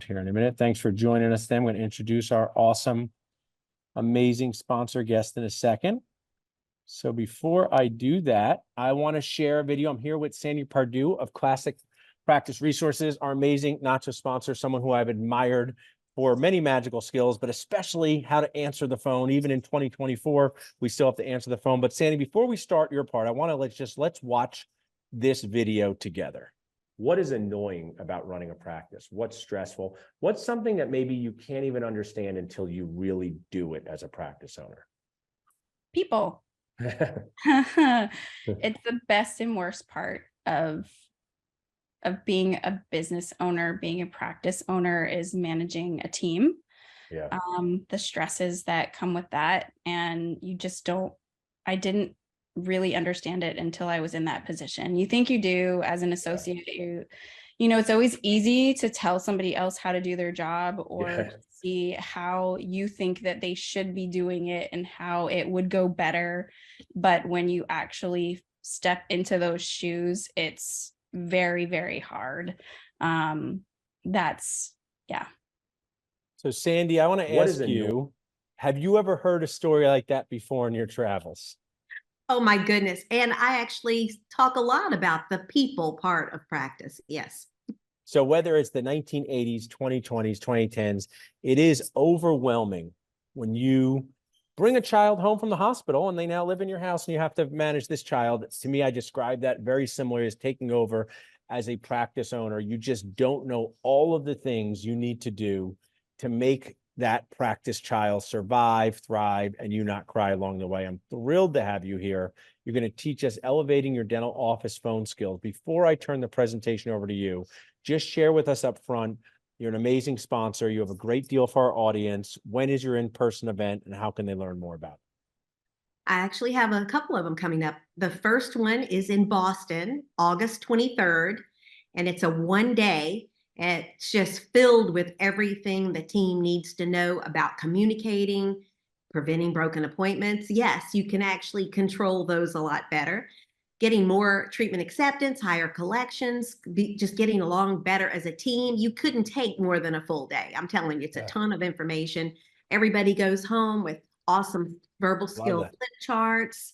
around here in a minute. Thanks for joining us. Then I'm going to introduce our awesome, amazing sponsor guest in a second. So before I do that, I want to share a video. I'm here with Sandy Pardue of Classic Practice Resources, our amazing nacho sponsor, someone who I've admired for many magical skills, but especially how to answer the phone. Even in 2024, we still have to answer the phone. But Sandy, before we start your part, I want to let's watch this video together. What is annoying about running a practice? What's stressful? What's something that maybe you can't even understand until you really do it as a practice owner? People. It's the best and worst part of being a business owner, being a practice owner, is managing a team. Yeah. The stresses that come with that. And I didn't really understand it until I was in that position. You think you do as an associate, it's always easy to tell somebody else how to do their job or see how you think that they should be doing it and how it would go better. But when you actually step into those shoes, it's very, very hard. So Sandy, I want to ask you, have you ever heard a story like that before in your travels? Oh my goodness. And I actually talk a lot about the people part of practice. Yes. So whether it's the 1980s, 2020s, 2010s, it is overwhelming when you bring a child home from the hospital and they now live in your house and you have to manage this child. To me, I describe that very similarly as taking over as a practice owner. You just don't know all of the things you need to do to make that practice child survive, thrive, and you not cry along the way. I'm thrilled to have you here. You're going to teach us elevating your dental office phone skills. Before I turn the presentation over to you, just share with us up front. You're an amazing sponsor. You have a great deal for our audience. When is your in-person event and how can they learn more about it? I actually have a couple of them coming up. The first one is in Boston, August 23rd, and it's a one-day. It's just filled with everything the team needs to know about communicating, preventing broken appointments. Yes, you can actually control those a lot better. Getting more treatment acceptance, higher collections, just getting along better as a team. You couldn't take more than a full day. I'm telling you, it's a ton of information. Everybody goes home with awesome verbal skill flip charts,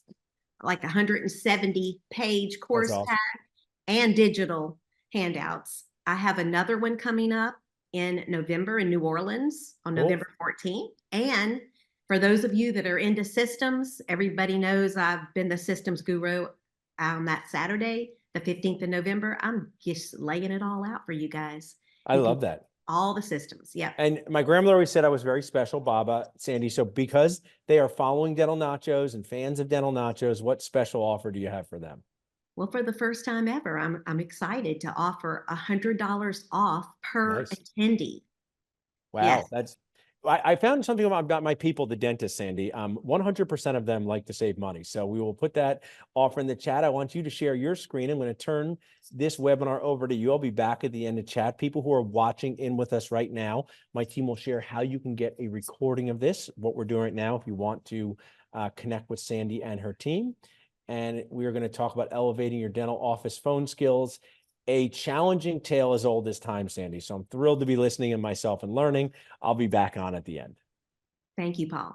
like 170-page course pack, and digital handouts. I have another one coming up in November in New Orleans on November 14th. And for those of you that are into systems, everybody knows I've been the systems guru on that Saturday, the 15th of November. I'm just laying it all out for you guys. I love that. All the systems. Yeah. And my grandmother always said I was very special, Baba, Sandy. So because they are following Dental Nachos and fans of Dental Nachos, what special offer do you have for them? Well, for the first time ever, I'm excited to offer $100 off per attendee. Wow, yes. I found something about my people, the dentists, Sandy. 100% of them like to save money. So we will put that offer in the chat. I want you to share your screen. I'm going to turn this webinar over to you. I'll be back at the end of chat. People who are watching in with us right now, my team will share how you can get a recording of this, what we're doing right now, if you want to connect with Sandy and her team. And we are going to talk about elevating your dental office phone skills. A challenging tale as old as time, Sandy. So I'm thrilled to be listening and myself and learning. I'll be back on at the end. Thank you, Paul.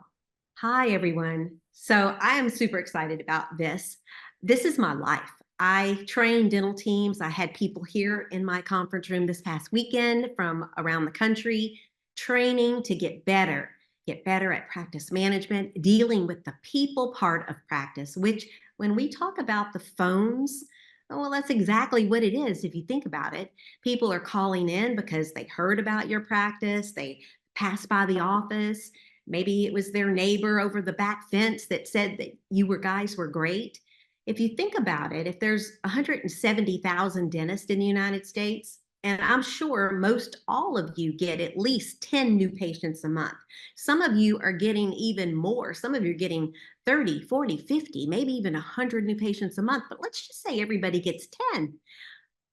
Hi, everyone. So I am super excited about this. This is my life. I train dental teams. I had people here in my conference room this past weekend from around the country, training to get better at practice management, dealing with the people part of practice, which when we talk about the phones, well, that's exactly what it is. If you think about it, people are calling in because they heard about your practice. They passed by the office. Maybe it was their neighbor over the back fence that said that you guys were great. If you think about it, if there's 170,000 dentists in the United States, and I'm sure most all of you get at least 10 new patients a month. Some of you are getting even more. Some of you are getting 30, 40, 50, maybe even 100 new patients a month. But let's just say everybody gets 10.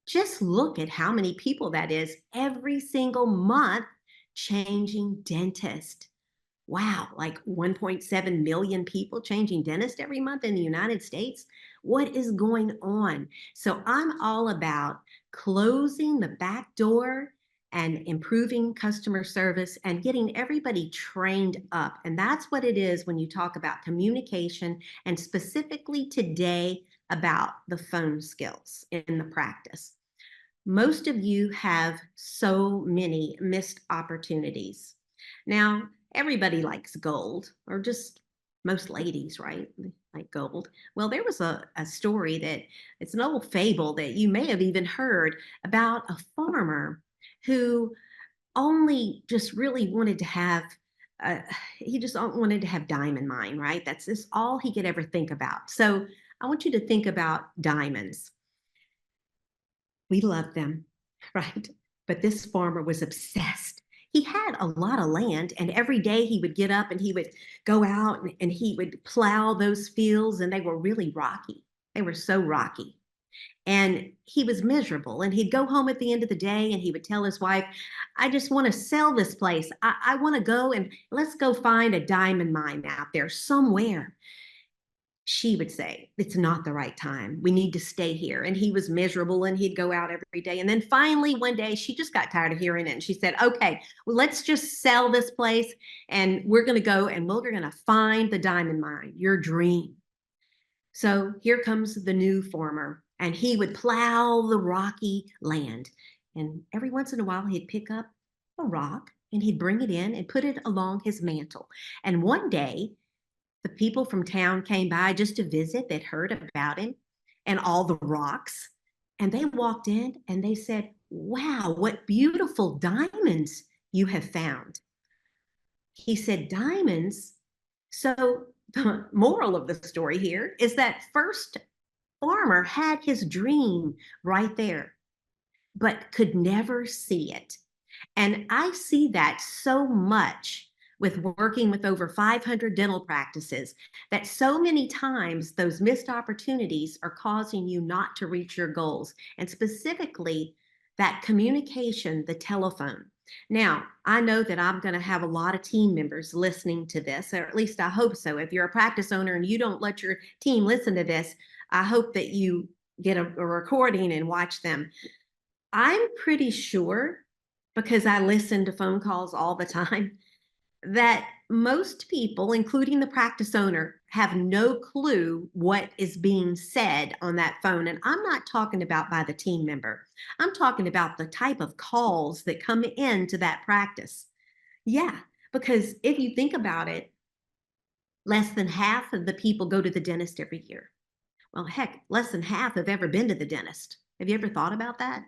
Just look at how many people that is every single month changing dentist. Wow, like 1.7 million people changing dentist every month in the United States. What is going on? So I'm all about closing the back door and improving customer service and getting everybody trained up. And that's what it is when you talk about communication, and specifically today about the phone skills in the practice. Most of you have so many missed opportunities. Now, everybody likes gold, or just most ladies, right? Like gold. Well, there was a story that it's an old fable that you may have even heard about a farmer who only just really wanted to have he just wanted to have diamond mine, right? That's just all he could ever think about. So I want you to think about diamonds. We love them, right? But this farmer was obsessed. He had a lot of land, and every day he would get up and he would go out and he would plow those fields, and they were really rocky. They were so rocky. And he was miserable. And he'd go home at the end of the day and he would tell his wife, I just want to sell this place. I want to go and let's go find a diamond mine out there somewhere. She would say, it's not the right time. We need to stay here. And he was miserable and he'd go out every day. And then finally, one day, she just got tired of hearing it. And she said, okay, well, let's just sell this place and we're going to go and we're going to find the diamond mine, your dream. So here comes the new farmer, and he would plow the rocky land. And every once in a while, he'd pick up a rock and he'd bring it in and put it along his mantle. And one day, the people from town came by just to visit. They'd heard about him and all the rocks. And they walked in and they said, wow, what beautiful diamonds you have found. He said, diamonds? So the moral of the story here is that first farmer had his dream right there, but could never see it. And I see that so much with working with over 500 dental practices, that so many times those missed opportunities are causing you not to reach your goals, and specifically that communication, the telephone. Now, I know that I'm going to have a lot of team members listening to this, or at least I hope so. If you're a practice owner and you don't let your team listen to this, I hope that you get a recording and watch them. I'm pretty sure, because I listen to phone calls all the time, that most people, including the practice owner, have no clue what is being said on that phone. And I'm not talking about by the team member. I'm talking about the type of calls that come into that practice. Yeah, because if you think about it, less than half of the people go to the dentist every year. Well, heck, less than half have ever been to the dentist. Have you ever thought about that?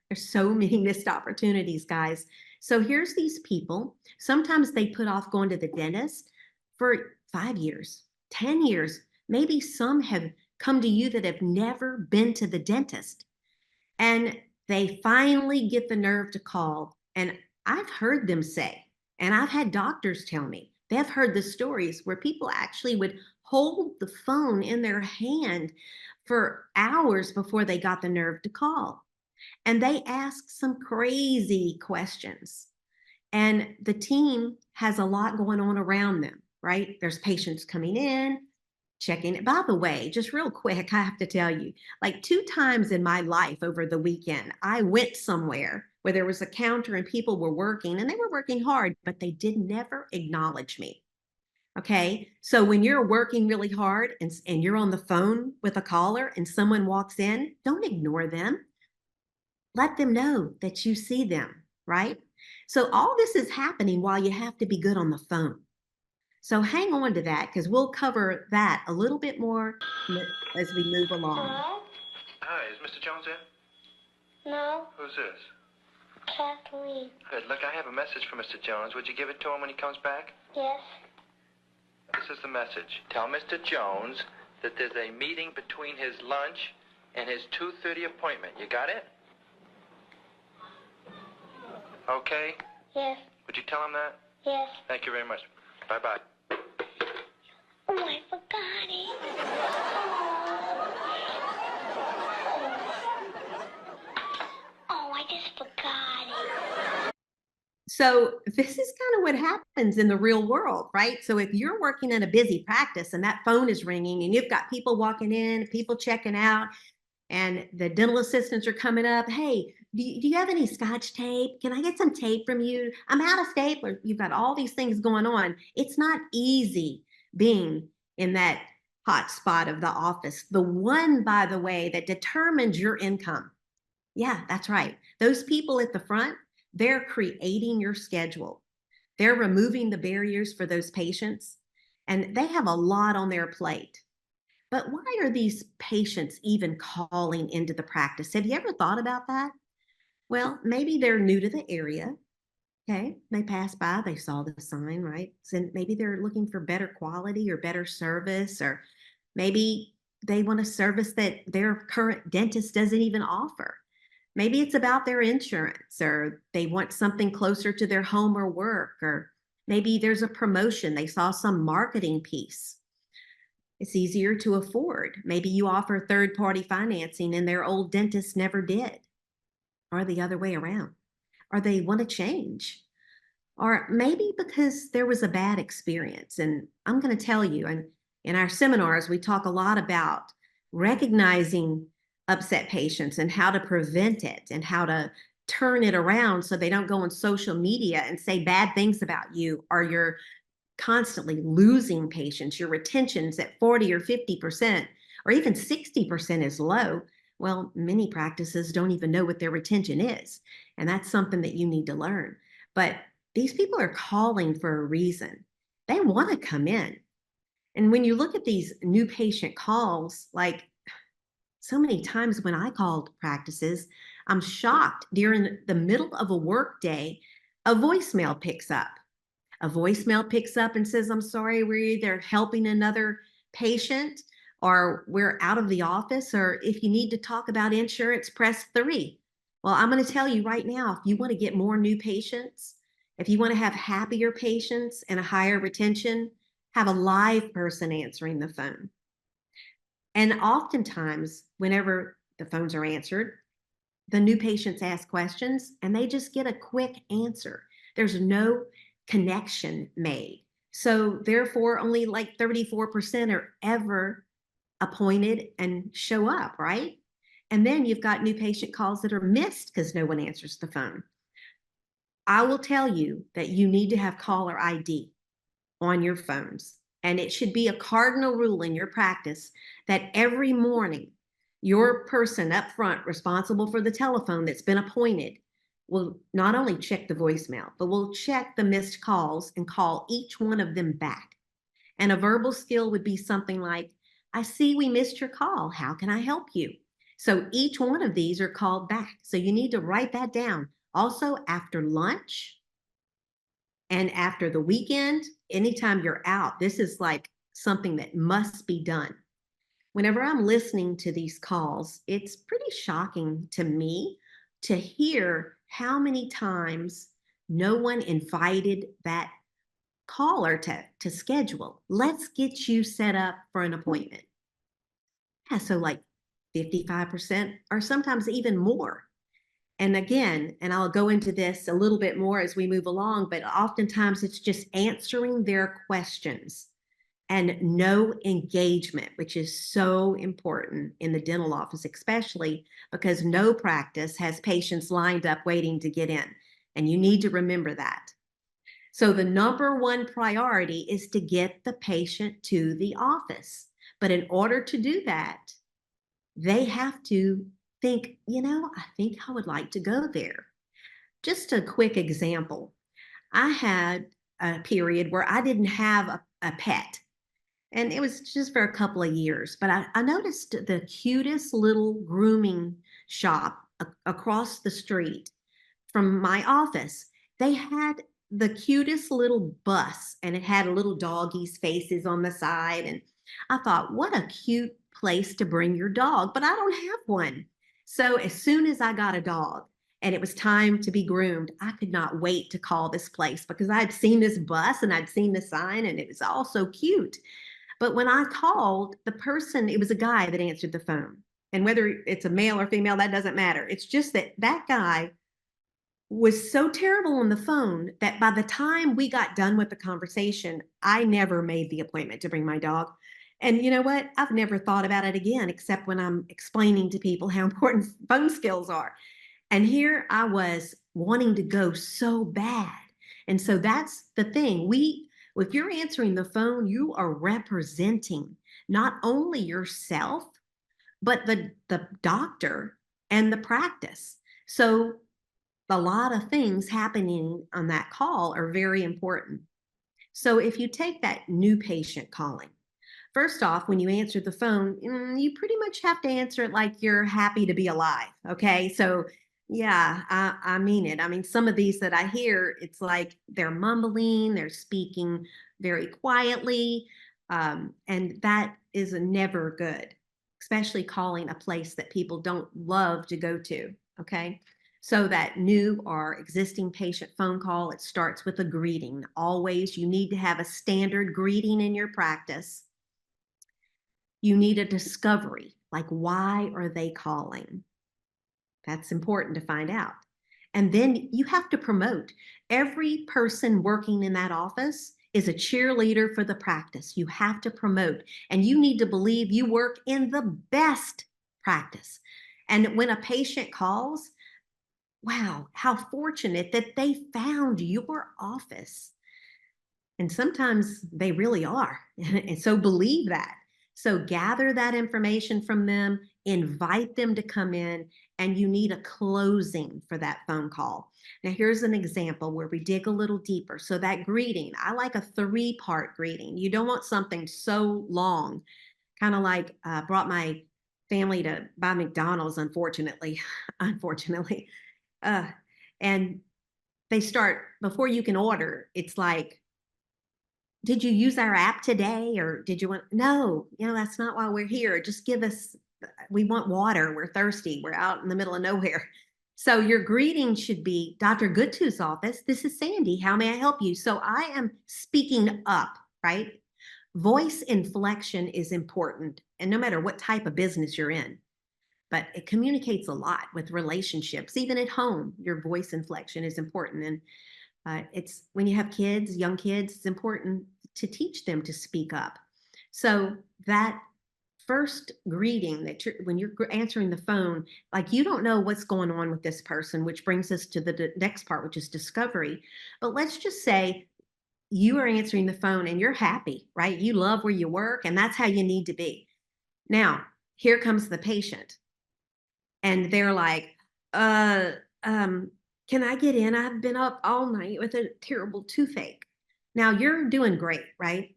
There's so many missed opportunities, guys. So here's these people. Sometimes they put off going to the dentist for 5 years, 10 years. Maybe some have come to you that have never been to the dentist. And they finally get the nerve to call. And I've heard them say, and I've had doctors tell me, they've heard the stories where people actually would hold the phone in their hand for hours before they got the nerve to call. And they ask some crazy questions. And the team has a lot going on around them, right? There's patients coming in, checking it. By the way, just real quick, I have to tell you, like 2 times in my life over the weekend, I went somewhere where there was a counter and people were working, and they were working hard, but they did never acknowledge me. Okay, so when you're working really hard and you're on the phone with a caller and someone walks in, don't ignore them. Let them know that you see them, right? So all this is happening while you have to be good on the phone. So hang on to that, because we'll cover that a little bit more as we move along. Hello? Hi, is Mr. Jones there? No, Who's this? Kathleen. Good. Look, I have a message for Mr. Jones. Would you give it to him when he comes back? Yes. This is the message. Tell Mr. Jones that there's a meeting between his lunch and his 2:30 appointment. You got it? Okay. Yes. Would you tell him that? Yes. Thank you very much. Bye-bye. Oh, I forgot it. Oh, I just forgot it. So this is kind of what happens in the real world, right? So if you're working in a busy practice and that phone is ringing and you've got people walking in, people checking out, and the dental assistants are coming up. Hey, do you have any scotch tape? Can I get some tape from you? I'm out of stapler. You've got all these things going on. It's not easy being in that hot spot of the office. The one, by the way, that determines your income. Yeah, that's right. Those people at the front, they're creating your schedule. They're removing the barriers for those patients, and they have a lot on their plate. But why are these patients even calling into the practice? Have you ever thought about that? Well, maybe they're new to the area. Okay. They passed by, they saw the sign, right? So maybe they're looking for better quality or better service, or maybe they want a service that their current dentist doesn't even offer. Maybe it's about their insurance, or they want something closer to their home or work, or maybe there's a promotion. They saw some marketing piece. It's easier to afford. Maybe you offer third-party financing and their old dentist never did, or the other way around, or they want to change, or maybe because there was a bad experience. And I'm going to tell you, and in our seminars, we talk a lot about recognizing upset patients and how to prevent it and how to turn it around so they don't go on social media and say bad things about you, or you're constantly losing patients. Your retention's at 40 or 50%, or even 60% is low. Well, many practices don't even know what their retention is. And that's something that you need to learn. But these people are calling for a reason. They want to come in. And when you look at these new patient calls, like so many times when I called practices, I'm shocked during the middle of a work day, a voicemail picks up. A voicemail picks up and says, I'm sorry, we're either helping another patient or we're out of the office, or if you need to talk about insurance, press 3. Well, I'm going to tell you right now, if you want to get more new patients, if you want to have happier patients and a higher retention, have a live person answering the phone. And oftentimes, whenever the phones are answered, the new patients ask questions and they just get a quick answer. There's no connection made. So therefore, only like 34% are ever appointed and show up, right? And then you've got new patient calls that are missed because no one answers the phone. I will tell you that you need to have caller ID on your phones. And it should be a cardinal rule in your practice that every morning, your person up front responsible for the telephone that's been appointed will not only check the voicemail, but will check the missed calls and call each one of them back. And a verbal skill would be something like, I see we missed your call. How can I help you? So each one of these are called back. So you need to write that down. Also, after lunch and after the weekend, anytime you're out, this is like something that must be done. Whenever I'm listening to these calls, it's pretty shocking to me to hear how many times no one invited that caller to schedule. Let's get you set up for an appointment. Yeah, so like 55% or sometimes even more. And again, and I'll go into this a little bit more as we move along, but oftentimes it's just answering their questions and no engagement, which is so important in the dental office, especially because no practice has patients lined up waiting to get in. And you need to remember that. So the number one priority is to get the patient to the office. But in order to do that, they have to think, I think I would like to go there. Just a quick example. I had a period where I didn't have a pet. And it was just for a couple of years. But I noticed the cutest little grooming shop across the street from my office. They had the cutest little bus, and it had little doggies' faces on the side. And I thought, what a cute place to bring your dog. But I don't have one. So as soon as I got a dog and it was time to be groomed, I could not wait to call this place because I'd seen this bus and I'd seen the sign and it was all so cute. But when I called, the person, it was a guy that answered the phone. And whether it's a male or female, that doesn't matter. It's just that that guy was so terrible on the phone that by the time we got done with the conversation, I never made the appointment to bring my dog. And you know what? I've never thought about it again, except when I'm explaining to people how important phone skills are. And here I was wanting to go so bad. And so that's the thing. If you're answering the phone, you are representing not only yourself, but the doctor and the practice. So a lot of things happening on that call are very important. So if you take that new patient calling, first off, when you answer the phone, you pretty much have to answer it like you're happy to be alive. Okay. So, yeah, I mean it. I mean, some of these that I hear, it's like they're mumbling, they're speaking very quietly. And that is never good, especially calling a place that people don't love to go to. Okay. So that new or existing patient phone call, it starts with a greeting. Always, you need to have a standard greeting in your practice. You need a discovery, like why are they calling? That's important to find out. And then you have to promote. Every person working in that office is a cheerleader for the practice. You have to promote, and you need to believe you work in the best practice. And when a patient calls, wow, how fortunate that they found your office. And sometimes they really are. And so believe that. So gather that information from them, invite them to come in, and you need a closing for that phone call. Now, here's an example where we dig a little deeper. So that greeting, I like a 3-part greeting. You don't want something so long, kind of like brought my family to buy McDonald's, unfortunately. Unfortunately. And they start, before you can order, it's like, did you use our app today, or did you want, no, that's not why we're here. Just give us, we want water. We're thirsty. We're out in the middle of nowhere. So your greeting should be, Dr. Goodtooth's office. This is Sandy. How may I help you? So I am speaking up, right? Voice inflection is important. And no matter what type of business you're in, but it communicates a lot with relationships. Even at home, your voice inflection is important. And it's when you have kids, young kids, it's important to teach them to speak up. So that first greeting that when you're answering the phone, like you don't know what's going on with this person, which brings us to the next part, which is discovery. But let's just say you are answering the phone and you're happy, right? You love where you work, and that's how you need to be. Now, here comes the patient. And they're like, can I get in? I've been up all night with a terrible toothache. Now you're doing great, right?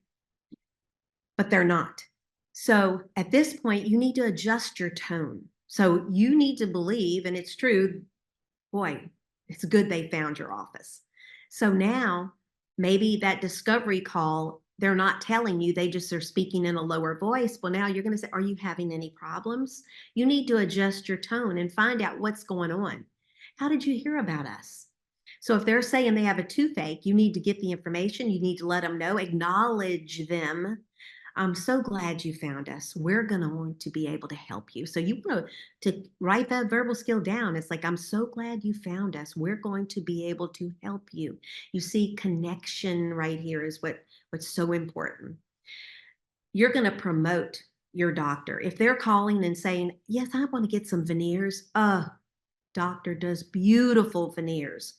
But they're not. So at this point, you need to adjust your tone. So you need to believe, and it's true, boy, it's good they found your office. So now maybe that discovery call, they're not telling you, they just are speaking in a lower voice. Well, now you're going to say, are you having any problems? You need to adjust your tone and find out what's going on. How did you hear about us? So if they're saying they have a toothache, you need to get the information. You need to let them know, acknowledge them. I'm so glad you found us. We're going to want to be able to help you. So you want to write that verbal skill down. It's like, I'm so glad you found us. We're going to be able to help you. You see, connection right here is what's so important. You're going to promote your doctor. If they're calling and saying, yes, I want to get some veneers. Doctor does beautiful veneers.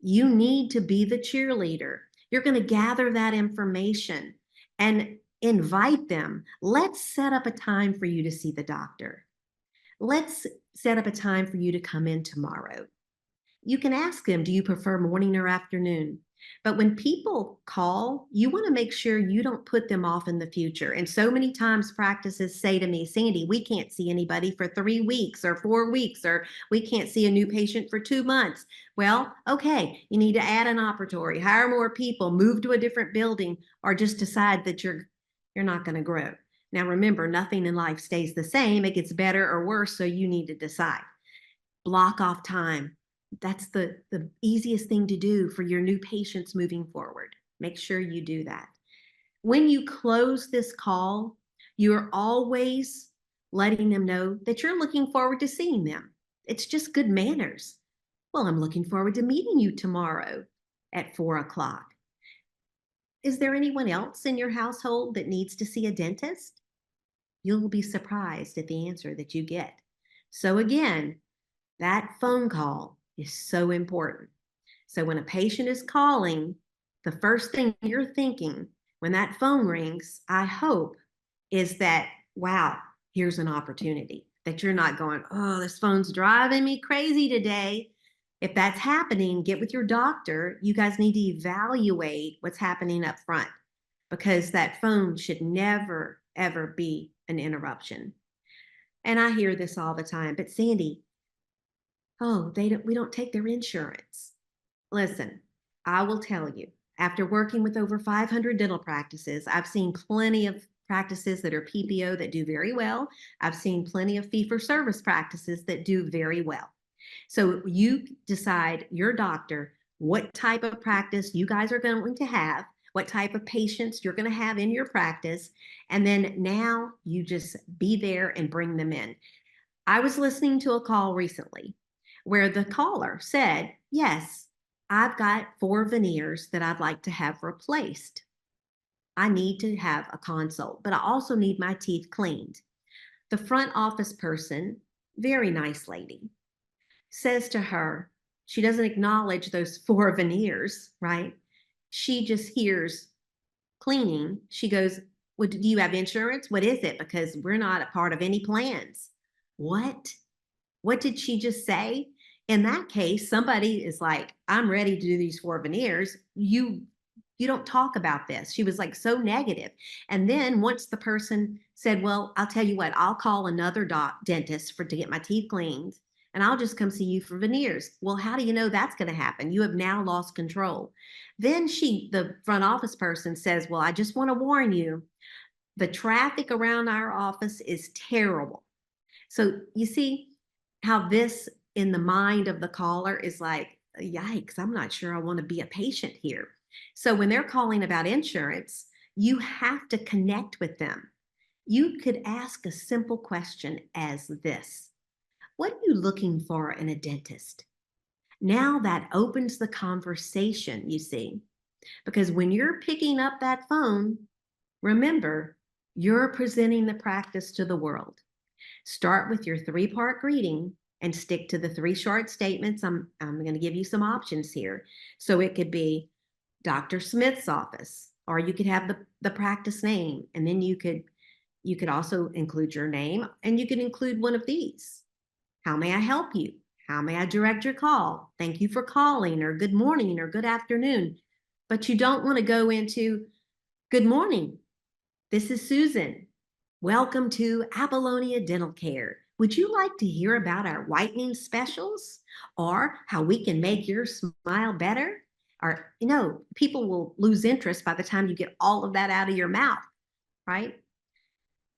You need to be the cheerleader. You're going to gather that information and invite them. Let's set up a time for you to see the doctor. Let's set up a time for you to come in tomorrow. You can ask them, do you prefer morning or afternoon? But when people call, you want to make sure you don't put them off in the future. And so many times practices say to me, Sandy, we can't see anybody for 3 weeks or 4 weeks, or we can't see a new patient for 2 months. Well, okay, you need to add an operatory, hire more people, move to a different building, or just decide that you're not going to grow. Now, remember, nothing in life stays the same. It gets better or worse, so you need to decide. Block off time. That's the easiest thing to do for your new patients moving forward. Make sure you do that. When you close this call, you're always letting them know that you're looking forward to seeing them. It's just good manners. Well, I'm looking forward to meeting you tomorrow at 4 o'clock. Is there anyone else in your household that needs to see a dentist? You'll be surprised at the answer that you get. So again, that phone call is so important. So when a patient is calling, the first thing you're thinking when that phone rings, I hope, is that, wow, here's an opportunity. That you're not going, oh, this phone's driving me crazy today. If that's happening, get with your doctor. You guys need to evaluate what's happening up front because that phone should never, ever be an interruption. And I hear this all the time, but Sandy, oh, we don't take their insurance. Listen, I will tell you, after working with over 500 dental practices, I've seen plenty of practices that are PPO that do very well. I've seen plenty of fee-for-service practices that do very well. So you decide, your doctor, what type of practice you guys are going to have, what type of patients you're going to have in your practice, and then now you just be there and bring them in. I was listening to a call recently where the caller said, yes, I've got 4 veneers that I'd like to have replaced. I need to have a consult, but I also need my teeth cleaned. The front office person, very nice lady, says to her, she doesn't acknowledge those 4 veneers, right? She just hears cleaning. She goes, well, do you have insurance? What is it? Because we're not a part of any plans. What? What did she just say? In that case, somebody is like, I'm ready to do these 4 veneers. You don't talk about this. She was like so negative. And then once the person said, well, I'll tell you what, I'll call another dentist to get my teeth cleaned and I'll just come see you for veneers. Well, how do you know that's going to happen? You have now lost control. Then the front office person says, well, I just want to warn you, the traffic around our office is terrible. So you see how this in the mind of the caller is like, yikes, I'm not sure I want to be a patient here. So when they're calling about insurance, you have to connect with them. You could ask a simple question as this: what are you looking for in a dentist? Now that opens the conversation, you see, because when you're picking up that phone, remember, you're presenting the practice to the world. Start with your 3-part greeting and stick to the 3 short statements. I'm going to give you some options here. So it could be Dr. Smith's office, or you could have the practice name, and then you could also include your name, and you could include one of these. How may I help you? How may I direct your call? Thank you for calling, or good morning, or good afternoon. But you don't want to go into, good morning, this is Susan. Welcome to Apollonia Dental Care. Would you like to hear about our whitening specials or how we can make your smile better? Or, people will lose interest by the time you get all of that out of your mouth, right?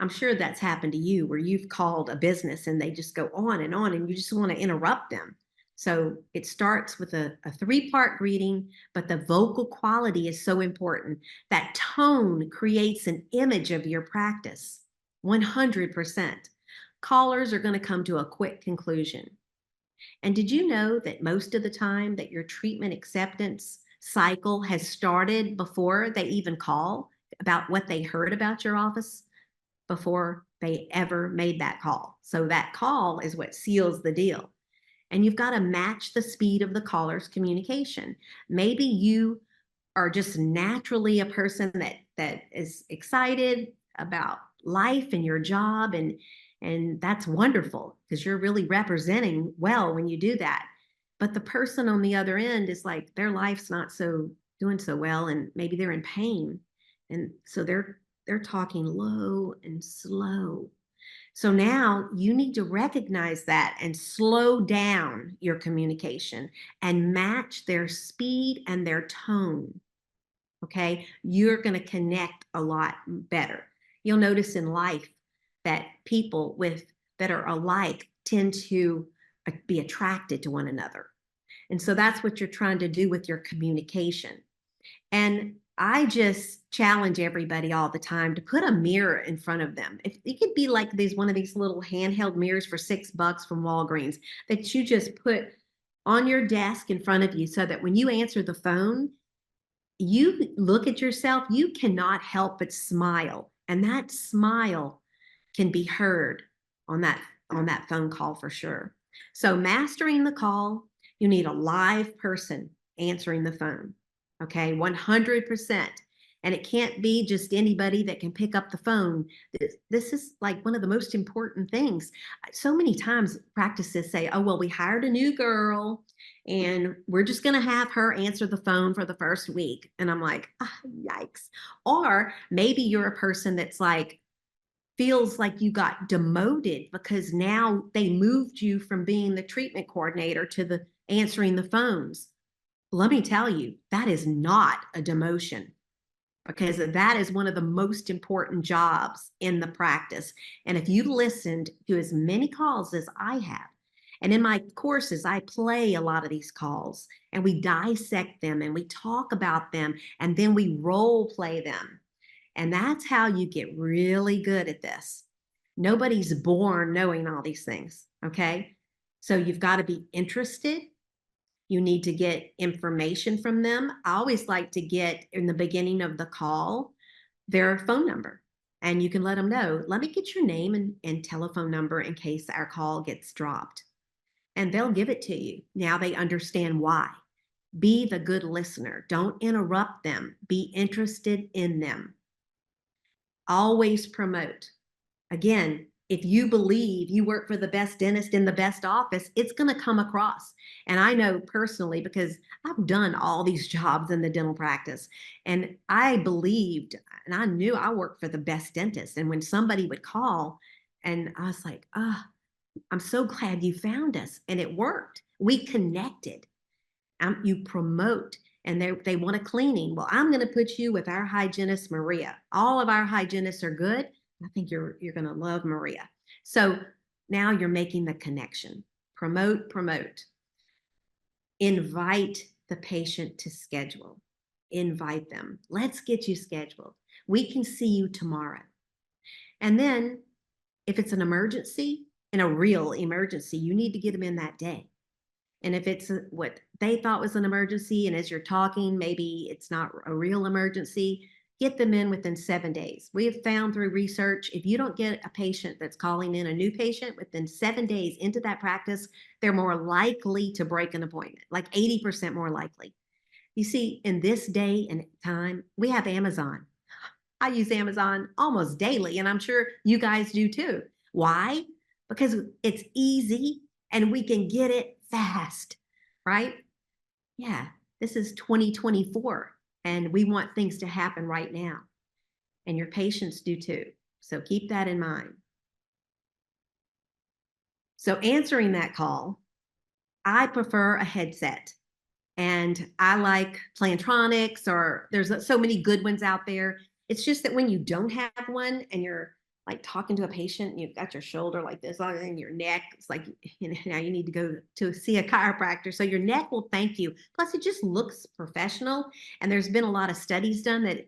I'm sure that's happened to you where you've called a business and they just go on and you just want to interrupt them. So it starts with a 3-part greeting, but the vocal quality is so important. That tone creates an image of your practice, 100%. Callers are going to come to a quick conclusion. And did you know that most of the time that your treatment acceptance cycle has started before they even call about what they heard about your office, before they ever made that call? So that call is what seals the deal. And you've got to match the speed of the caller's communication. Maybe you are just naturally a person that is excited about life and your job, and that's wonderful because you're really representing well when you do that. But the person on the other end is like, their life's not doing so well, and maybe they're in pain. And so they're talking low and slow. So now you need to recognize that and slow down your communication and match their speed and their tone. Okay, you're going to connect a lot better. You'll notice in life that people that are alike tend to be attracted to one another. And so that's what you're trying to do with your communication. And I just challenge everybody all the time to put a mirror in front of them. If it could be like one of these little handheld mirrors for $6 from Walgreens that you just put on your desk in front of you, so that when you answer the phone, you look at yourself, you cannot help but smile. And that smile can be heard on that phone call for sure. So mastering the call, you need a live person answering the phone. Okay, 100%. And it can't be just anybody that can pick up the phone. This is like one of the most important things. So many times practices say, oh, well, we hired a new girl and we're just going to have her answer the phone for the first week. And I'm like, yikes. Or maybe you're a person that's like, feels like you got demoted because now they moved you from being the treatment coordinator to the answering the phones. Let me tell you, that is not a demotion, because that is one of the most important jobs in the practice. And if you listened to as many calls as I have, and in my courses, I play a lot of these calls and we dissect them and we talk about them and then we role play them. And that's how you get really good at this. Nobody's born knowing all these things, okay? So you've got to be interested. You need to get information from them. I always like to get in the beginning of the call their phone number. And you can let them know, let me get your name and telephone number in case our call gets dropped. And they'll give it to you. Now they understand why. Be the good listener. Don't interrupt them. Be interested in them. Always promote. Again, if you believe you work for the best dentist in the best office, it's going to come across. And I know personally because I've done all these jobs in the dental practice, and I believed and I knew I worked for the best dentist. And when somebody would call, and I was like, I'm so glad you found us. And it worked. We connected. You promote. And they want a cleaning. Well, I'm going to put you with our hygienist, Maria. All of our hygienists are good. I think you're going to love Maria. So now you're making the connection. Promote. Invite the patient to schedule. Invite them. Let's get you scheduled. We can see you tomorrow. And then if it's an emergency, and a real emergency, you need to get them in that day. And if it's what they thought was an emergency, and as you're talking, maybe it's not a real emergency, get them in within 7 days. We have found through research, if you don't get a patient that's calling in, a new patient, within 7 days into that practice, they're more likely to break an appointment, like 80% more likely. You see, in this day and time, we have Amazon. I use Amazon almost daily, and I'm sure you guys do too. Why? Because it's easy and we can get it fast, right? Yeah, this is 2024 and we want things to happen right now. And your patients do too. So keep that in mind. So answering that call, I prefer a headset. And I like Plantronics, or there's so many good ones out there. It's just that when you don't have one and you're like talking to a patient, and you've got your shoulder like this in your neck, it's like, now you need to go to see a chiropractor. So your neck will thank you. Plus it just looks professional. And there's been a lot of studies done that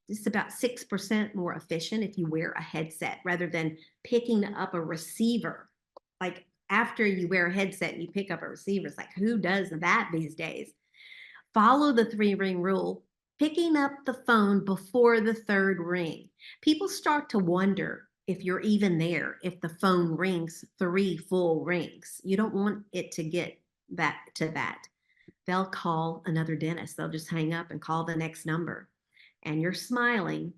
it's about 6% more efficient if you wear a headset rather than picking up a receiver. Like after you wear a headset and you pick up a receiver, it's like, who does that these days? Follow the 3-ring rule, picking up the phone before the 3rd ring. People start to wonder if you're even there, if the phone rings 3 full rings. You don't want it to get that. They'll call another dentist. They'll just hang up and call the next number. And you're smiling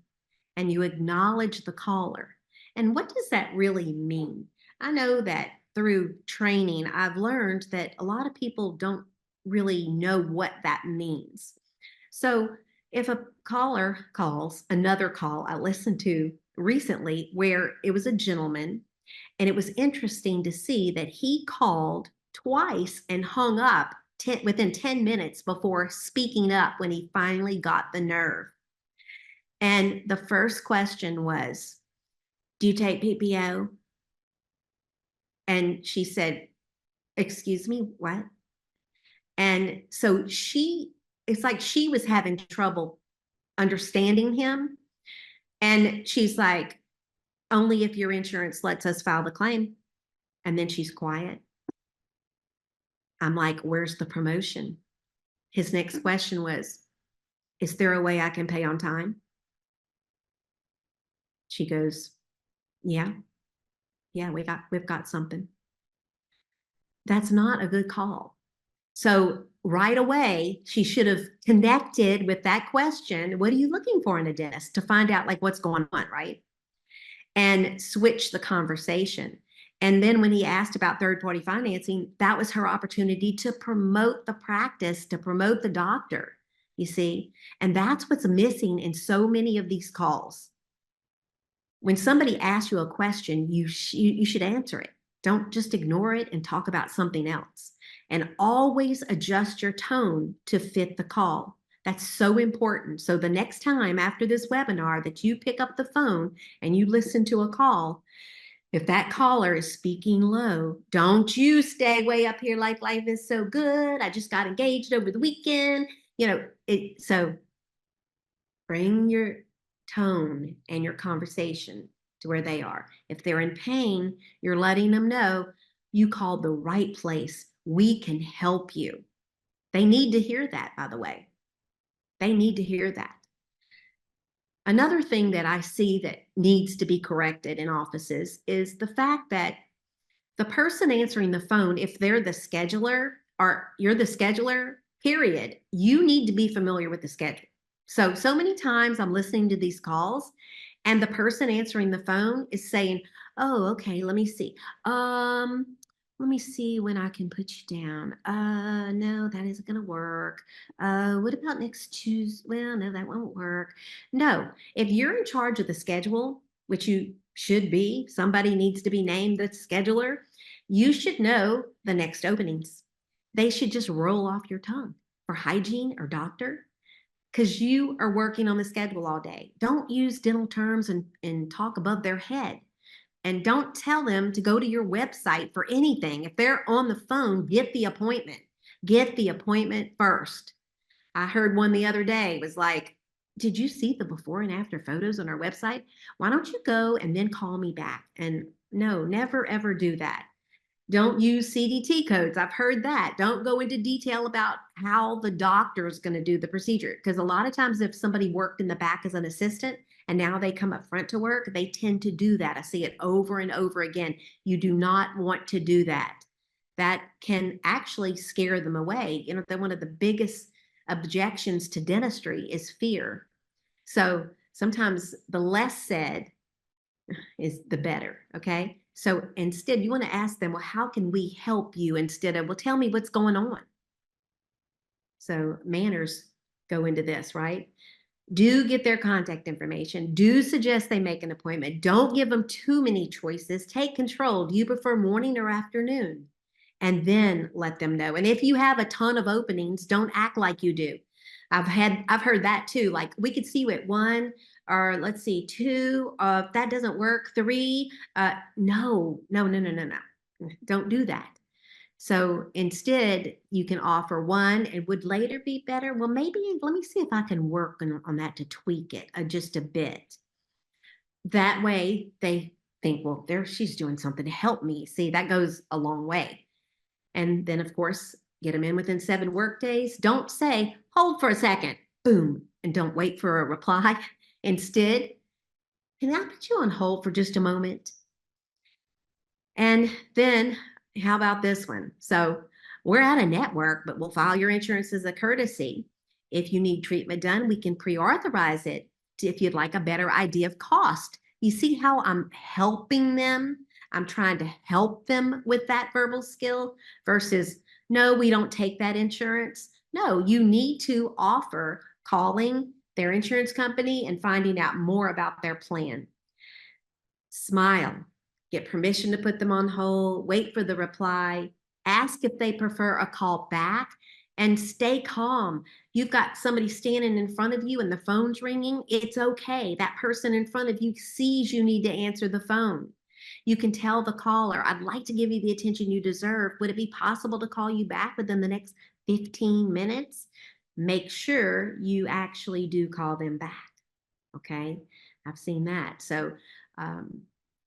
and you acknowledge the caller. And what does that really mean? I know that through training, I've learned that a lot of people don't really know what that means. So if a caller calls another call, I listened to recently where it was a gentleman, and it was interesting to see that he called twice and hung up within 10 minutes before speaking up when he finally got the nerve. And the first question was, do you take PPO? And she said, excuse me, what? And so it's like she was having trouble understanding him. And she's like, only if your insurance lets us file the claim. And then she's quiet. I'm like, where's the promotion? His next question was, Is there a way I can pay on time? She goes, yeah, we've got something. That's not a good call. So right away, she should have connected with that question. What are you looking for in a dentist, to find out like what's going on, right? And switch the conversation. And then when he asked about third-party financing, that was her opportunity to promote the practice, to promote the doctor, you see? And that's what's missing in so many of these calls. When somebody asks you a question, you should answer it. Don't just ignore it and talk about something else. And always adjust your tone to fit the call. That's so important. So the next time after this webinar that you pick up the phone and you listen to a call, if that caller is speaking low, don't you stay way up here like life is so good. I just got engaged over the weekend. So bring your tone and your conversation to where they are. If they're in pain, you're letting them know you called the right place. We can help you. They need to hear that, by the way. They need to hear that. Another thing that I see that needs to be corrected in offices is the fact that the person answering the phone, if they're the scheduler or you're the scheduler, period, you need to be familiar with the schedule. So many times I'm listening to these calls and the person answering the phone is saying, oh, okay, let me see. Let me see when I can put you down. No, that isn't going to work. What about next Tuesday? Well, no, that won't work. No, if you're in charge of the schedule, which you should be, somebody needs to be named the scheduler, you should know the next openings. They should just roll off your tongue for hygiene or doctor, because you are working on the schedule all day. Don't use dental terms and talk above their head. And don't tell them to go to your website for anything. If they're on the phone, get the appointment. Get the appointment first. I heard one the other day, was like, did you see the before and after photos on our website? Why don't you go and then call me back? And no, never, ever do that. Don't use CDT codes. I've heard that. Don't go into detail about how the doctor is going to do the procedure. Because a lot of times if somebody worked in the back as an assistant and now they come up front to work, they tend to do that. I see it over and over again. You do not want to do that. That can actually scare them away. One of the biggest objections to dentistry is fear. So sometimes the less said is the better, okay? So instead, you want to ask them, well, how can we help you, instead of, well, tell me what's going on. So manners go into this, right? Do get their contact information. Do suggest they make an appointment. Don't give them too many choices. Take control. Do you prefer morning or afternoon? And then let them know. And if you have a ton of openings, don't act like you do. I've heard that too. Like, we could see you at 1, or let's see, 2. If that doesn't work, 3. No. Don't do that. So instead, you can offer 1. It would later be better. Well, maybe let me see if I can work on that to tweak it just a bit. That way they think, well, she's doing something to help me. See, that goes a long way. And then, of course, get them in within 7 work days. Don't say, hold for a second, boom, and don't wait for a reply. Instead, can I put you on hold for just a moment? And then, how about this one? So we're at a network, but we'll file your insurance as a courtesy. If you need treatment done, we can pre-authorize it if you'd like a better idea of cost. You see how I'm helping them? I'm trying to help them with that verbal skill versus, no, we don't take that insurance. No, you need to offer calling their insurance company and finding out more about their plan. Smile, get permission to put them on hold, wait for the reply, ask if they prefer a call back, and stay calm. You've got somebody standing in front of you and the phone's ringing. It's okay. That person in front of you sees you need to answer the phone. You can tell the caller, I'd like to give you the attention you deserve. Would it be possible to call you back within the next 15 minutes? Make sure you actually do call them back. Okay, I've seen that. So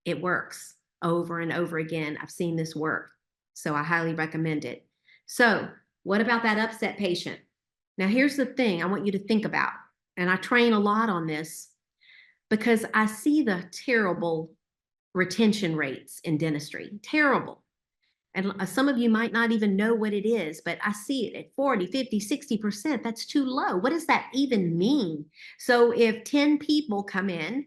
it works over and over again. I've seen this work. So I highly recommend it. So what about that upset patient? Now, here's the thing I want you to think about. and I train a lot on this because I see the terrible retention rates in dentistry, terrible. And some of you might not even know what it is, but I see it at 40, 50, 60%. That's too low. What does that even mean? So if 10 people come in,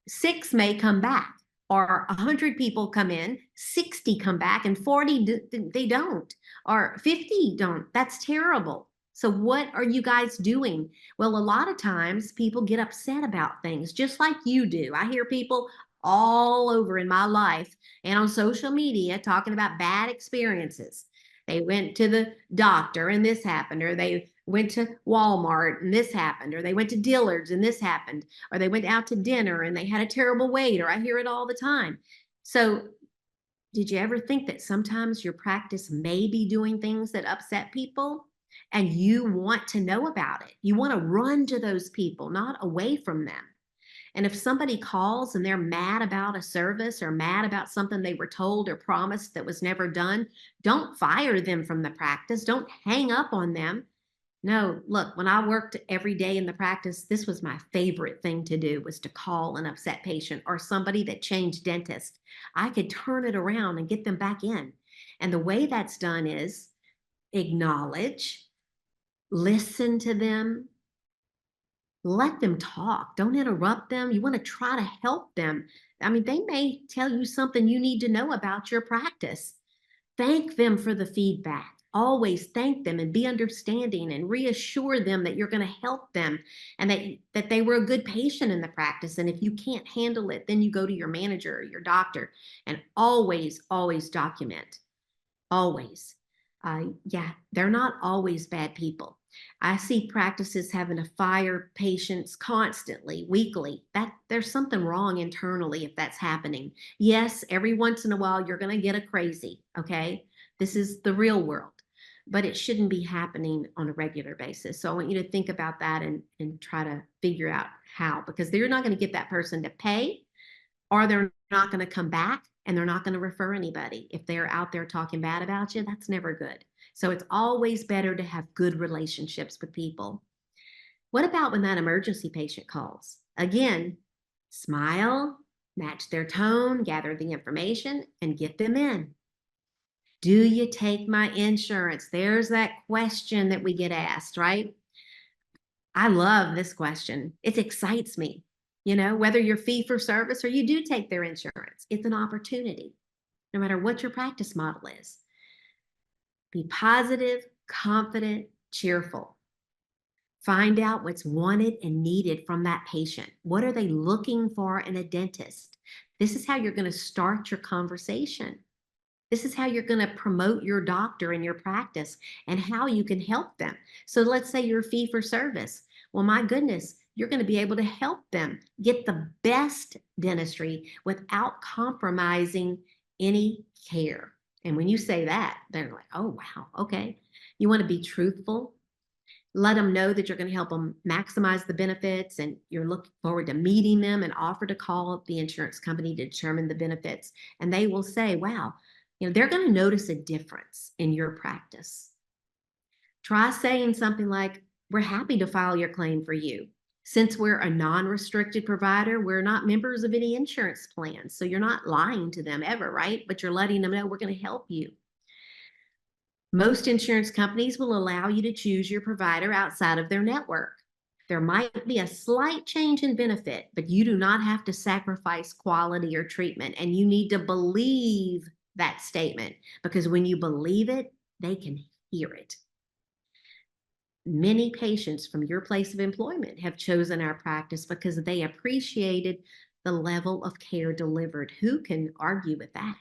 6 may come back, or 100 people come in, 60 come back, and 40 they don't, or 50 don't. That's terrible. So what are you guys doing? Well, a lot of times people get upset about things just like you do. I hear people all over in my life and on social media talking about bad experiences. They went to the doctor and this happened, or they went to Walmart and this happened, or they went to Dillard's and this happened, or they went out to dinner and they had a terrible waiter. I hear it all the time. So did you ever think that sometimes your practice may be doing things that upset people and you want to know about it? You want to run to those people, not away from them. And if somebody calls and they're mad about a service or mad about something they were told or promised that was never done, don't fire them from the practice. Don't hang up on them. No, look, when I worked every day in the practice, this was my favorite thing to do, was to call an upset patient or somebody that changed dentist. I could turn it around and get them back in. And the way that's done is acknowledge, listen to them, let them talk. Don't interrupt them. You want to try to help them. I mean, they may tell you something you need to know about your practice. Thank them for the feedback. Always thank them and be understanding and reassure them that you're going to help them and that they were a good patient in the practice. And if you can't handle it, then you go to your manager or your doctor, and always, always document. Always. Yeah, they're not always bad people. I see practices having to fire patients constantly, weekly. That there's something wrong internally if that's happening. Yes, every once in a while you're going to get a crazy, okay? This is the real world, but it shouldn't be happening on a regular basis. So I want you to think about that and try to figure out how, because they're not going to get that person to pay, or they're not going to come back, and they're not going to refer anybody. If they're out there talking bad about you, that's never good. So it's always better to have good relationships with people. What about when that emergency patient calls? Again, smile, match their tone, gather the information, and get them in. Do you take my insurance? There's that question that we get asked, right? I love this question. It excites me. You know, whether you're fee for service or you do take their insurance, it's an opportunity, no matter what your practice model is. Be positive, confident, cheerful. Find out what's wanted and needed from that patient. What are they looking for in a dentist? This is how you're going to start your conversation. This is how you're going to promote your doctor in your practice and how you can help them. So let's say you're fee for service. Well, my goodness, you're going to be able to help them get the best dentistry without compromising any care. And when you say that, they're like, oh, wow, okay. You want to be truthful. Let them know that you're going to help them maximize the benefits, and you're looking forward to meeting them, and offer to call the insurance company to determine the benefits. And they will say, wow, you know, they're going to notice a difference in your practice. Try saying something like, we're happy to file your claim for you. Since we're a non-restricted provider, we're not members of any insurance plans. So you're not lying to them ever, right? But you're letting them know we're going to help you. Most insurance companies will allow you to choose your provider outside of their network. There might be a slight change in benefit, but you do not have to sacrifice quality or treatment. And you need to believe that statement, because when you believe it, they can hear it. Many patients from your place of employment have chosen our practice because they appreciated the level of care delivered. Who can argue with that?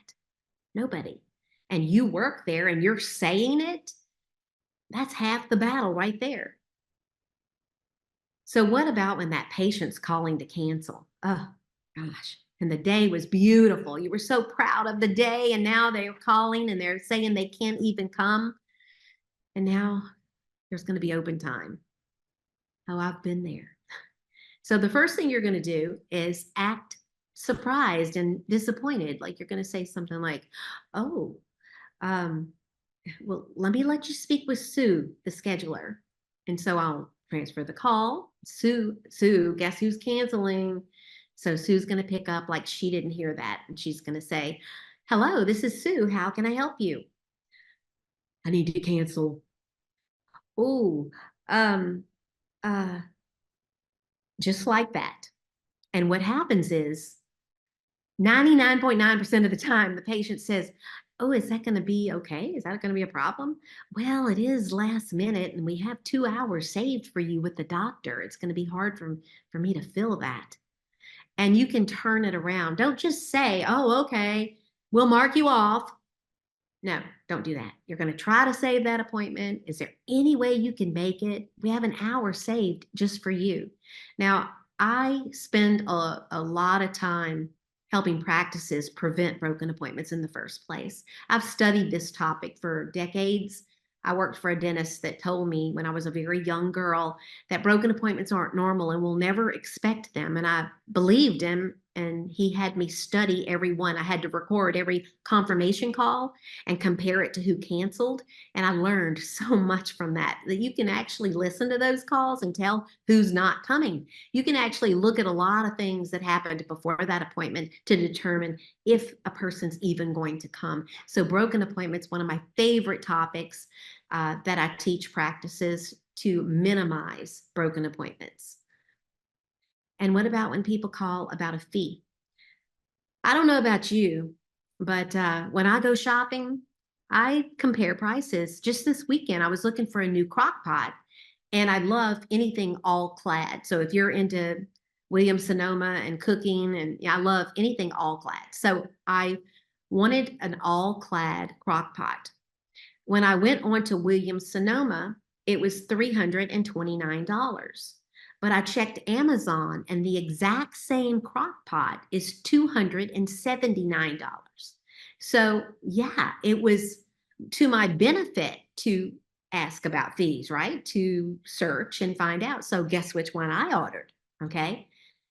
Nobody. And you work there and you're saying it, that's half the battle right there. So what about when that patient's calling to cancel? Oh, gosh. And the day was beautiful. You were so proud of the day, and now they're calling and they're saying they can't even come. And now there's going to be open time. Oh, I've been there. So the first thing you're going to do is act surprised and disappointed. Like you're going to say something like, oh, well, let me let you speak with Sue, the scheduler. And so I'll transfer the call. Sue, guess who's canceling? So Sue's going to pick up like she didn't hear that. And she's going to say, hello, this is Sue. How can I help you? I need to cancel. Oh, um, uh, just like that. And what happens is 99.9% of the time, the patient says, oh, is that going to be okay? Is that going to be a problem? Well, it is last minute and we have 2 hours saved for you with the doctor. It's going to be hard for me to fill that. And you can turn it around. Don't just say, oh, okay, we'll mark you off. No, don't do that. You're going to try to save that appointment. Is there any way you can make it? We have an hour saved just for you. Now, I spend a lot of time helping practices prevent broken appointments in the first place. I've studied this topic for decades. I worked for a dentist that told me when I was a very young girl that broken appointments aren't normal and we'll never expect them. And I believed him, and he had me study every one. I had to record every confirmation call and compare it to who canceled. And I learned so much from that you can actually listen to those calls and tell who's not coming. You can actually look at a lot of things that happened before that appointment to determine if a person's even going to come. So broken appointments, one of my favorite topics that I teach practices to minimize broken appointments. And what about when people call about a fee? I don't know about you, but when I go shopping, I compare prices. Just this weekend, I was looking for a new crock pot, and I love anything all clad. So if you're into Williams Sonoma and cooking, and I love anything all clad. So I wanted an all clad crock pot. When I went on to Williams Sonoma, it was $329. But I checked Amazon and the exact same crock pot is $279. So yeah, it was to my benefit to ask about fees, right? To search and find out. So guess which one I ordered, okay?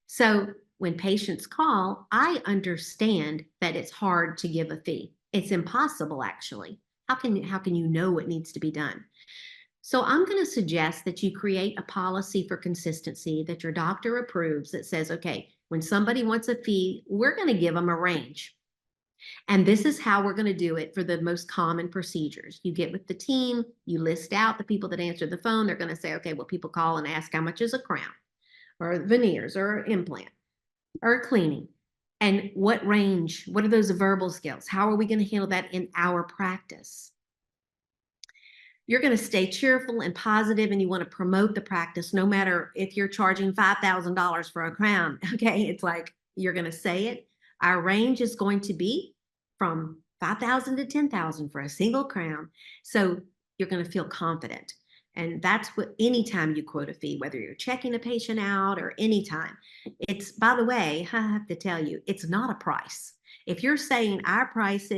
So when patients call, I understand that it's hard to give a fee. It's impossible, actually. How can you know what needs to be done? So I'm going to suggest that you create a policy for consistency that your doctor approves that says, okay, when somebody wants a fee, we're going to give them a range. And this is how we're going to do it for the most common procedures. You get with the team, you list out the people that answer the phone. They're going to say, okay, well, people call and ask how much is a crown or veneers or implant or cleaning. And what range, what are those verbal skills? How are we going to handle that in our practice? You're going to stay cheerful and positive, and you want to promote the practice no matter if you're charging $5,000 for a crown. Okay, it's like you're going to say it. Our range is going to be from $5,000 to $10,000 for a single crown. So you're going to feel confident. And that's what anytime you quote a fee, whether you're checking a patient out or anytime. It's, by the way, I have to tell you, it's not a price. If you're saying our price,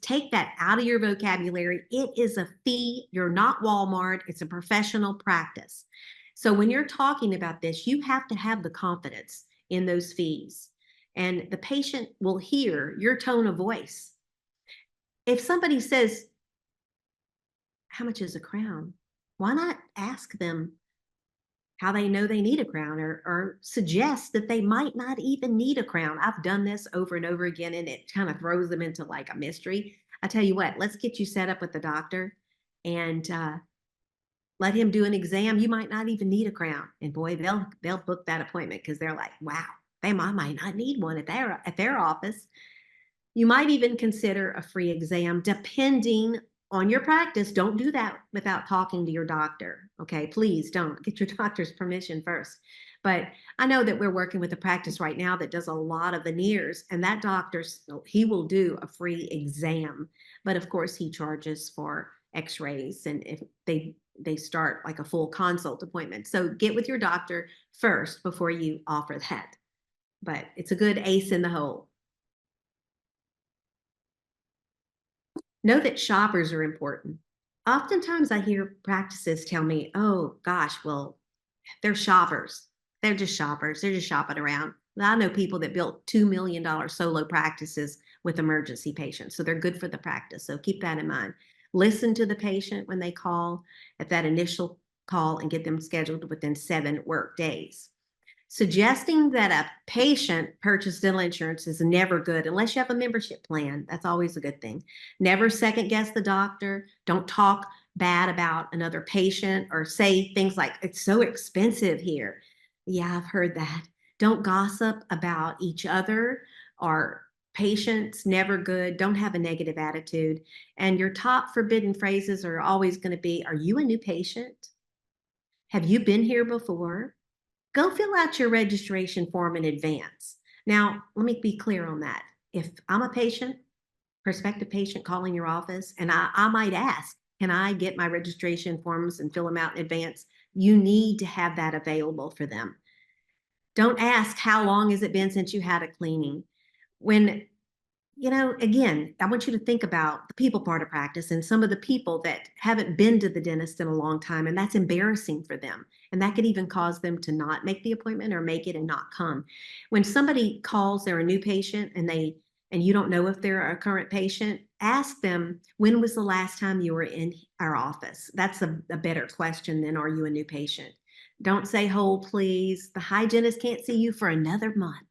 take that out of your vocabulary. It is a fee. You're not Walmart. It's a professional practice. So when you're talking about this, you have to have the confidence in those fees. And the patient will hear your tone of voice. If somebody says, how much is a crown? Why not ask them how they know they need a crown, or suggest that they might not even need a crown. I've done this over and over again, and it kind of throws them into like a mystery. I tell you what, let's get you set up with the doctor and let him do an exam. You might not even need a crown. And boy, they'll book that appointment because they're like, wow, they might not need one at their office. You might even consider a free exam depending on your practice. Don't do that without talking to your doctor. Okay, please don't. Get your doctor's permission first. But I know that we're working with a practice right now that does a lot of veneers, and that doctor, he will do a free exam. But of course, he charges for x-rays, and if they start like a full consult appointment. So get with your doctor first before you offer that. But it's a good ace in the hole. Know that shoppers are important. Oftentimes I hear practices tell me, oh gosh, well, they're shoppers. They're just shoppers. They're just shopping around. I know people that built $2 million solo practices with emergency patients. So they're good for the practice. So keep that in mind. Listen to the patient when they call at that initial call and get them scheduled within 7 work days. Suggesting that a patient purchase dental insurance is never good unless you have a membership plan. That's always a good thing. Never second guess the doctor. Don't talk bad about another patient or say things like, it's so expensive here. Yeah, I've heard that. Don't gossip about each other or patients, never good. Don't have a negative attitude. And your top forbidden phrases are always going to be, are you a new patient? Have you been here before? Go fill out your registration form in advance. Now, let me be clear on that. If I'm a patient, prospective patient calling your office, and I might ask, can I get my registration forms and fill them out in advance? You need to have that available for them. Don't ask, how long has it been since you had a cleaning? When, again, I want you to think about the people part of practice and some of the people that haven't been to the dentist in a long time, and that's embarrassing for them. And that could even cause them to not make the appointment or make it and not come. When somebody calls, they're a new patient, and you don't know if they're a current patient, ask them, when was the last time you were in our office? That's a better question than, are you a new patient? Don't say, hold please. The hygienist can't see you for another month.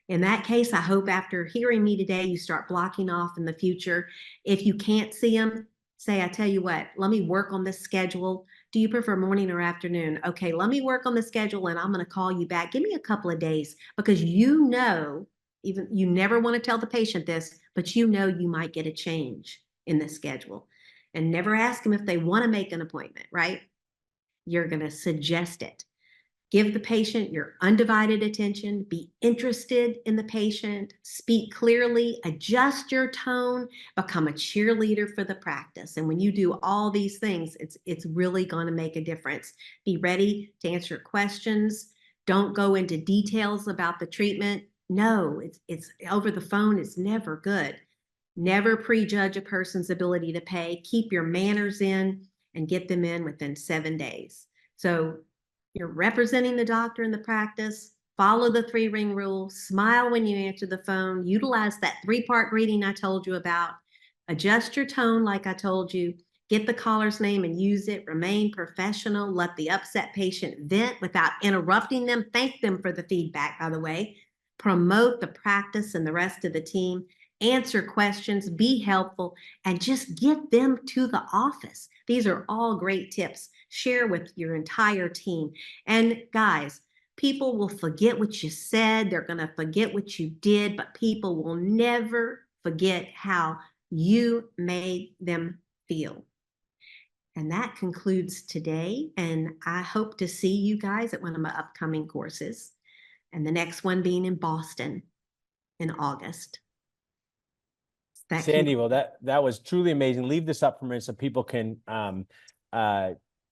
In that case, I hope after hearing me today, you start blocking off in the future. If you can't see them, say, I tell you what, let me work on this schedule. Do you prefer morning or afternoon? Okay, let me work on the schedule and I'm going to call you back. Give me a couple of days, because even you never want to tell the patient this, but you might get a change in the schedule. And never ask them if they want to make an appointment, right? You're going to suggest it. Give the patient your undivided attention, be interested in the patient, speak clearly, adjust your tone, become a cheerleader for the practice. And when you do all these things, it's really going to make a difference. Be ready to answer questions. Don't go into details about the treatment. No, it's over the phone is never good. Never prejudge a person's ability to pay. Keep your manners in and get them in within 7 days. So you're representing the doctor in the practice. Follow the 3-ring rule. Smile when you answer the phone. Utilize that 3-part greeting I told you about. Adjust your tone like I told you. Get the caller's name and use it. Remain professional. Let the upset patient vent without interrupting them. Thank them for the feedback, by the way. Promote the practice and the rest of the team. Answer questions. Be helpful. And just get them to the office. These are all great tips. Share with your entire team. And guys, people will forget what you said. They're going to forget what you did, but people will never forget how you made them feel. And that concludes today. And I hope to see you guys at one of my upcoming courses, and the next one being in Boston in August. Sandy, well, that was truly amazing. Leave this up for me so people can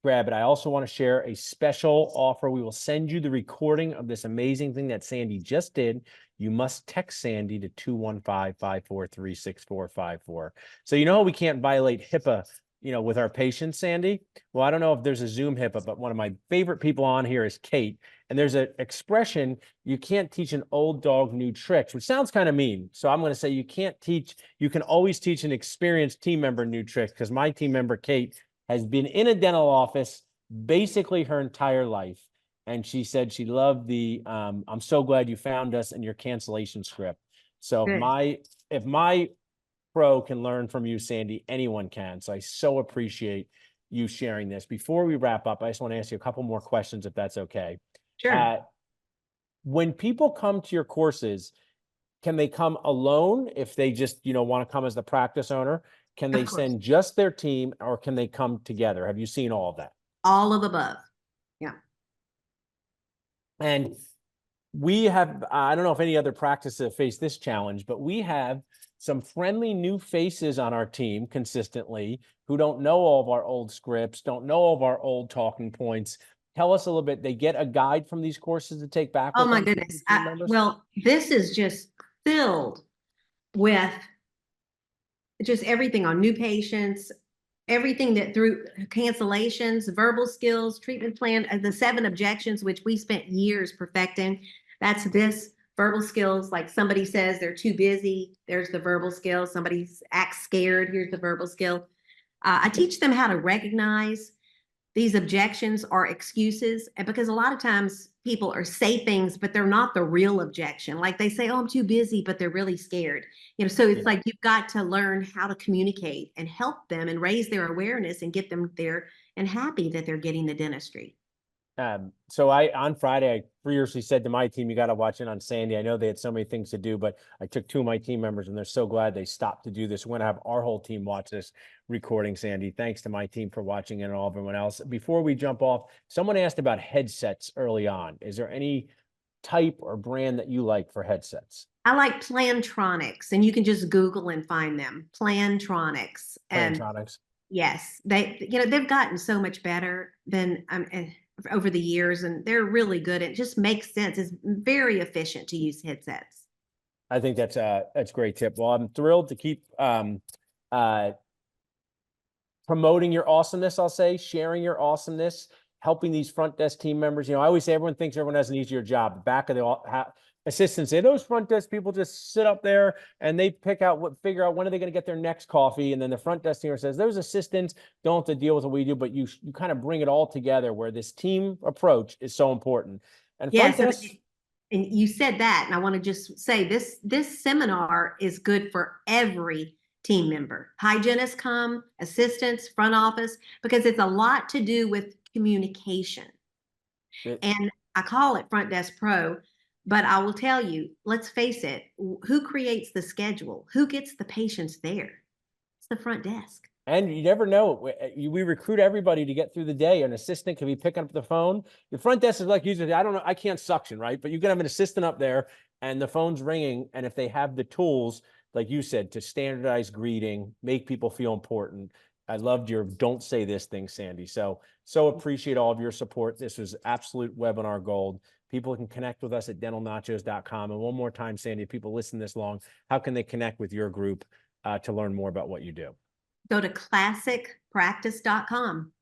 grab it. I also want to share a special offer. We will send you the recording of this amazing thing that Sandy just did. You must text Sandy to 215-543-6454. So you know how we can't violate HIPAA, with our patients, Sandy? Well, I don't know if there's a Zoom HIPAA, but one of my favorite people on here is Kate. And there's an expression, you can't teach an old dog new tricks, which sounds kind of mean. So I'm going to say you can always teach an experienced team member new tricks, because my team member, Kate, has been in a dental office basically her entire life. And she said she loved I'm so glad you found us and your cancellation script. So if my pro can learn from you, Sandy, anyone can. So I so appreciate you sharing this. Before we wrap up, I just want to ask you a couple more questions, if that's okay. Sure. When people come to your courses, can they come alone if they just, want to come as the practice owner? Can they send just their team, or can they come together? Have you seen all of that? All of the above. Yeah. And we have, I don't know if any other practices have faced this challenge, but we have some friendly new faces on our team consistently who don't know all of our old scripts, don't know all of our old talking points. Tell us a little bit. They get a guide from these courses to take back. Oh my goodness. Well, this is just filled with just everything on new patients, everything that through cancellations, verbal skills, treatment plan, the 7 objections, which we spent years perfecting. That's this. Verbal skills, like somebody says they're too busy, there's the verbal skill. Somebody acts scared, here's the verbal skill. I teach them how to recognize these objections are excuses, and because a lot of times people are say things, but they're not the real objection. Like they say, "Oh, I'm too busy," but they're really scared. So it's Yeah. like you've got to learn how to communicate and help them and raise their awareness and get them there and happy that they're getting the dentistry. So on Friday, I furiously said to my team, you got to watch in on Sandy. I know they had so many things to do, but I took two of my team members and they're so glad they stopped to do this. We're going to have our whole team watch this recording, Sandy. Thanks to my team for watching and all everyone else. Before we jump off, someone asked about headsets early on. Is there any type or brand that you like for headsets? I like Plantronics, and you can just Google and find them. Plantronics. And Plantronics. yes, they've gotten so much better than over the years, and they're really good. It just makes sense. It's very efficient to use headsets. I think that's a great tip. Well, I'm thrilled to keep promoting your awesomeness, I'll say, sharing your awesomeness, helping these front desk team members. I always say everyone thinks everyone has an easier job. The back of the assistants say those front desk people just sit up there and they figure out when are they going to get their next coffee. And then the front desk team says those assistants don't have to deal with what we do, but you kind of bring it all together where this team approach is so important. And front Yes, desk. and you said that, and I want to just say this seminar is good for every team member. Hygienists come, assistants, front office, because it's a lot to do with communication. And I call it Front Desk Pro, but I will tell you, let's face it, who creates the schedule? Who gets the patients there? It's the front desk. And you never know. We recruit everybody to get through the day. An assistant can be picking up the phone. The front desk is like usually, I don't know, I can't suction, right? But you can have an assistant up there and the phone's ringing. And if they have the tools, like you said, to standardize greeting, make people feel important. I loved your don't say this thing, Sandy. So appreciate all of your support. This was absolute webinar gold. People can connect with us at dentalnachos.com. And one more time, Sandy, if people listen this long, how can they connect with your group to learn more about what you do? Go to classicpractice.com.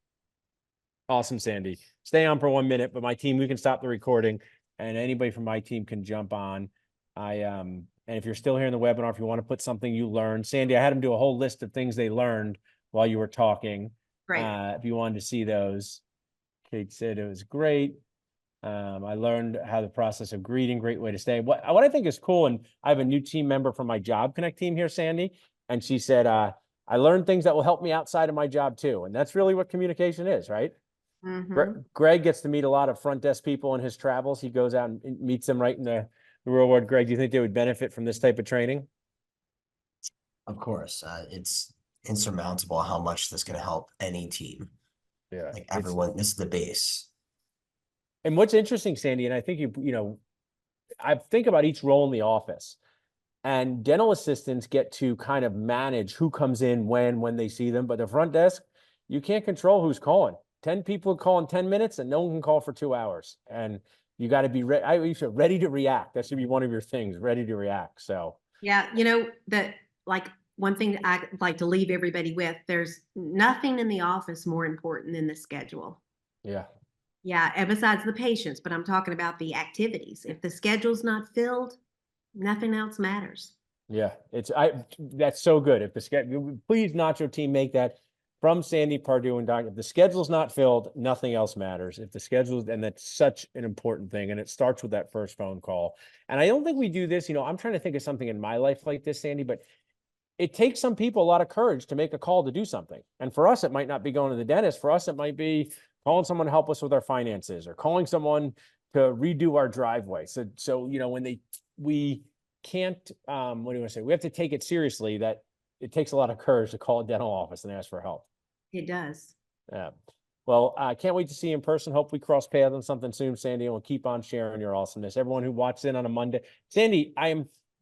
Awesome, Sandy. Stay on for 1 minute, but my team, we can stop the recording and anybody from my team can jump on. And if you're still here in the webinar, if you want to put something you learned, Sandy, I had them do a whole list of things they learned while you were talking. Great. If you wanted to see those, Kate said it was great. I learned how the process of greeting, great way to stay. What I think is cool, and I have a new team member from my Job Connect team here, Sandy, and she said, I learned things that will help me outside of my job too. And that's really what communication is, right? Mm-hmm. Greg gets to meet a lot of front desk people in his travels. He goes out and meets them right in the real world. Greg, do you think they would benefit from this type of training? Of course, it's insurmountable how much this can help any team. Yeah. Like everyone, this is the base. And what's interesting, Sandy, and I think I think about each role in the office. And dental assistants get to kind of manage who comes in when they see them. But the front desk, you can't control who's calling. 10 people call in 10 minutes and no one can call for 2 hours. And you got to be ready to react. That should be one of your things, ready to react. So Yeah, one thing that I'd like to leave everybody with, there's nothing in the office more important than the schedule. yeah. Yeah, and besides the patients, but I'm talking about the activities. If the schedule's not filled, nothing else matters. Yeah, that's so good. If the schedule, please, Nacho team, make that from Sandy, Pardue, and Doc. If the schedule's not filled, nothing else matters. If the schedule's, and that's such an important thing, and it starts with that first phone call. And I don't think we do this. I'm trying to think of something in my life like this, Sandy, but it takes some people a lot of courage to make a call to do something. And for us, it might not be going to the dentist. For us, it might be calling someone to help us with our finances or calling someone to redo our driveway. So when we can't, what do you want to say? We have to take it seriously that it takes a lot of courage to call a dental office and ask for help. It does. Yeah. Well, I can't wait to see you in person. Hope we cross paths on something soon, Sandy, and we'll keep on sharing your awesomeness. Everyone who watched in on a Monday, Sandy,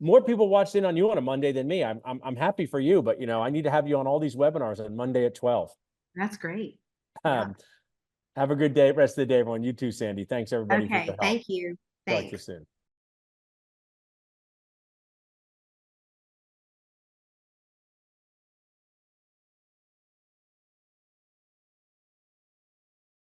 more people watched in on you on a Monday than me. I'm happy for you, but I need to have you on all these webinars on Monday at 12. That's great. Have a good day, rest of the day, everyone. You too, Sandy. Thanks everybody for the Okay, help. thank you. Talk to you Thanks. soon.